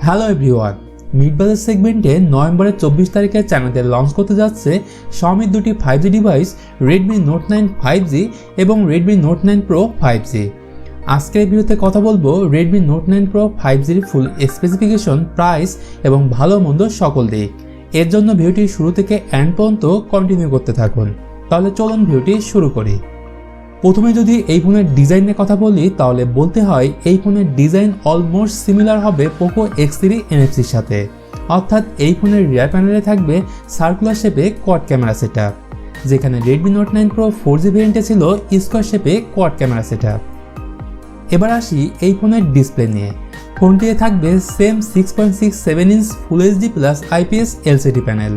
Hello everyone, mid budget সেগমেন্টে নভেম্বরের 24 তারিখে চায়নাতে লঞ্চ করতে যাচ্ছে Xiaomi দুটি 5G device Redmi Note 9 5G এবং Redmi Note 9 Pro 5G। আজকের ভিডিওতে কথা বলবো Redmi Note 9 Pro 5G এর ফুল স্পেসিফিকেশন, প্রাইস এবং ভালো মন্দ সকল দিক। এর জন্য ভিডিওটি শুরু থেকে এন্ড পর্যন্ত কন্টিনিউ করতে থাকুন। তাহলে চলুন ভিডিওটি শুরু করি। প্রথমে যদি এই ফোনের ডিজাইন নিয়ে কথা বলি তাহলে বলতে হয় এই ফোনের ডিজাইন অলমোস্ট সিমিলার হবে পোকো X3 NFCর সাথে, অর্থাৎ এই ফোনের রিয়ার প্যানেলে থাকবে সার্কুলার শেপে কোয়াড ক্যামেরা সেটআপ, যেখানে Redmi Note 9 Pro 4G ভেরিয়েন্টে ছিল স্কোয়ার শেপে কোয়াড ক্যামেরা সেটআপ। এবার আসি এই ফোনের ডিসপ্লে নিয়ে। ফোনটিতে থাকবে same 6.67 inch full HD plus IPS LCD panel,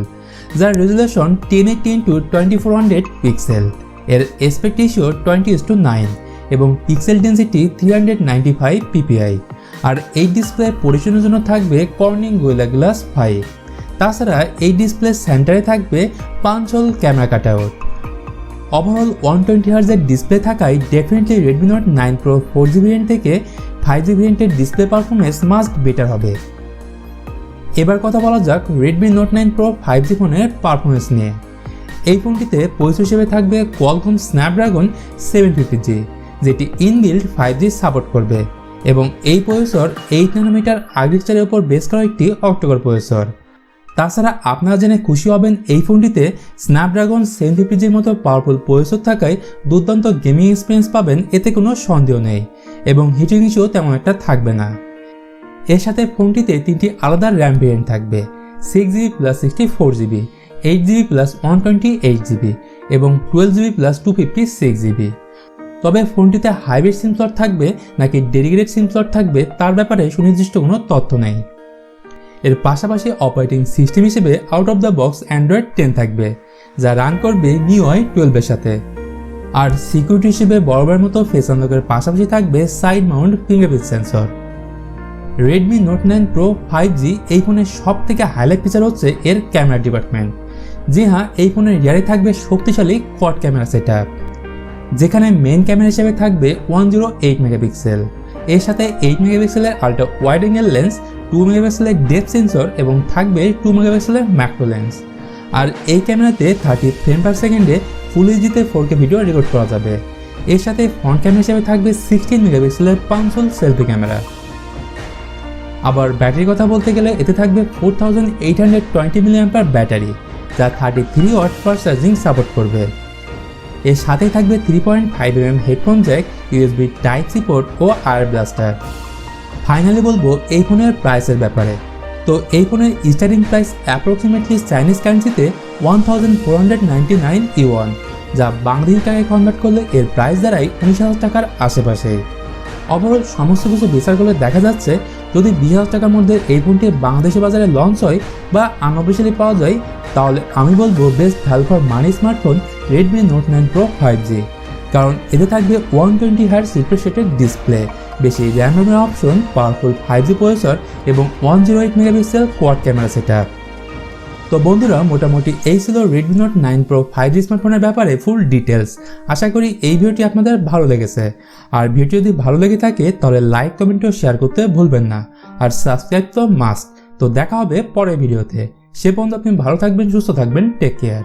যার রেজুলেশন 1080x2400 পিক্সেল। এর অ্যাসপেক্ট রেশিও 20:9 এবং পিক্সেল ডেনসিটি 395 ppi। আর এই ডিসপ্লে পরিচালনার জন্য থাকবে কর্নিং গোরিলা গ্লাস 5। তাছাড়া এই ডিসপ্লে সেন্টারে থাকবে পাঞ্চল ক্যামেরা কাটআউট। ওভারঅল 120Hz এর ডিসপ্লে থাকায় definitely Redmi Note 9 Pro 4G variant থেকে 5G ভেরিয়েন্টের ডিসপ্লে পারফরমেন্স মাস্ট বেটার হবে। এবার কথা বলা যাক Redmi Note 9 Pro 5G ফোনের পারফরমেন্স নিয়ে। এই ফোনটিতে প্রসেসর হিসেবে থাকবে Qualcomm Snapdragon 750G, যেটি ইনবিল্ট 5G সাপোর্ট করবে, এবং এই প্রসেসর 8 ন্যানোমিটার আর্কিটেকচারের উপর বেস করা একটি অক্টোকোর প্রসেসর। তাছাড়া আপনারা জেনে খুশি হবেন এই ফোনটিতে Snapdragon 750Gর মতো পাওয়ারফুল প্রসেসর থাকায় দুর্দান্ত গেমিং এক্সপিরিয়েন্স পাবেন, এতে কোনো সন্দেহ নেই, এবং হিটিং ইস্যুও তেমন একটা থাকবে না। এর সাথে ফোনটিতে 3টি আলাদা র্যাম ভেরিয়েন্ট থাকবে, 6GB plus 64GB, 8GB plus 128GB এবং 12GB প্লাস 256GB। তবে ফোনটিতে হাইব্রিড সিম স্লট থাকবে নাকি ডেডিকেটেড সিম স্লট থাকবে তার ব্যাপারে সুনির্দিষ্ট কোনো তথ্য নেই। এর পাশাপাশি অপারেটিং সিস্টেম হিসেবে out of the box Android 10 থাকবে, যা রান করবে MIUI 12 এর সাথে। আর সিকিউরিটি হিসেবে বরাবরের মতো ফেস আনলকের পাশাপাশি থাকবে side Mount fingerprint sensor. Redmi Note 9 Pro 5G এই ফোনের সব থেকে হাইলাইট ফিচার হচ্ছে এর ক্যামেরা ডিপার্টমেন্ট। জি হ্যাঁ, এই ফোনের রিয়ারে থাকবে শক্তিশালী কোয়াড ক্যামেরা সেটআপ, যেখানে মেইন ক্যামেরা হিসেবে থাকবে 108 মেগাপিক্সেল। এর সাথে 8 মেগাপিক্সেলের আল্ট্রা ওয়াইড অ্যাঙ্গেল লেন্স, 2 মেগাপিক্সেলের ডেপথ সেন্সর এবং থাকবে 2 মেগাপিক্সেলের ম্যাক্রো লেন্স। আর এই ক্যামেরাতে 30 ফ্রেম পার সেকেন্ডে ফুল এইচডিতে 4K ভিডিও রেকর্ড করা যাবে। এর সাথে ফ্রন্ট ক্যামেরা হিসেবে থাকবে 16 মেগাপিক্সেলের পাঞ্চল সেলফি ক্যামেরা। আবার ব্যাটারির কথা বলতে গেলে এতে থাকবে 4820 mAh ব্যাটারি, যা 33 ওয়াট ফাস্ট চার্জিং সাপোর্ট করবে। এর সাথে থাকবে 3.5mm headphone jack, USB Type-C port ও আয়ার ব্লাস্টার। ফাইনালি বলবো এই ফোনের প্রাইসের ব্যাপারে। তো এই ফোনের স্টার্টিং প্রাইস অ্যাপ্রক্সিমেটলি চাইনিজ কারেন্সিতে 1499 ইউয়ান, যা বাংলাদেশি টাকায় কনভার্ট করলে এর প্রাইস দাঁড়ায় 19,000 টাকার আশেপাশে। ওভারঅল সমস্ত কিছু বিচারগুলো দেখা যাচ্ছে যদি 20,000 টাকার মধ্যে এই ফোনটি বাংলাদেশি বাজারে লঞ্চ হয় বা আনঅফিশিয়ালি পাওয়া যায়, তাহলে আমি বলবো best value for money smartphone Redmi Note 9 Pro 5G, কারণ এতে থাকবে 120Hz রিফ্রেশ রেটের ডিসপ্লে, বেশি RAM memory option, powerful 5G processor এবং 108 মেগাপিক্সেল কোয়াড ক্যামেরা সেটআপ। তো বন্ধুরা, মোটামুটি এই ছিল Redmi Note 9 Pro 5G স্মার্টফোনের ব্যাপারে ফুল ডিটেলস। আশা করি এই ভিডিওটি আপনাদের ভালো লেগেছে। আর ভিডিও যদি ভালো লেগে থাকে তাহলে লাইক, কমেন্ট ও শেয়ার করতে ভুলবেন না। আর সাবস্ক্রাইব তো মাস্ট। তো দেখা হবে পরের ভিডিওতে। সে পর্যন্ত আপনি ভালো থাকবেন, সুস্থ থাকবেন, টেক কেয়ার।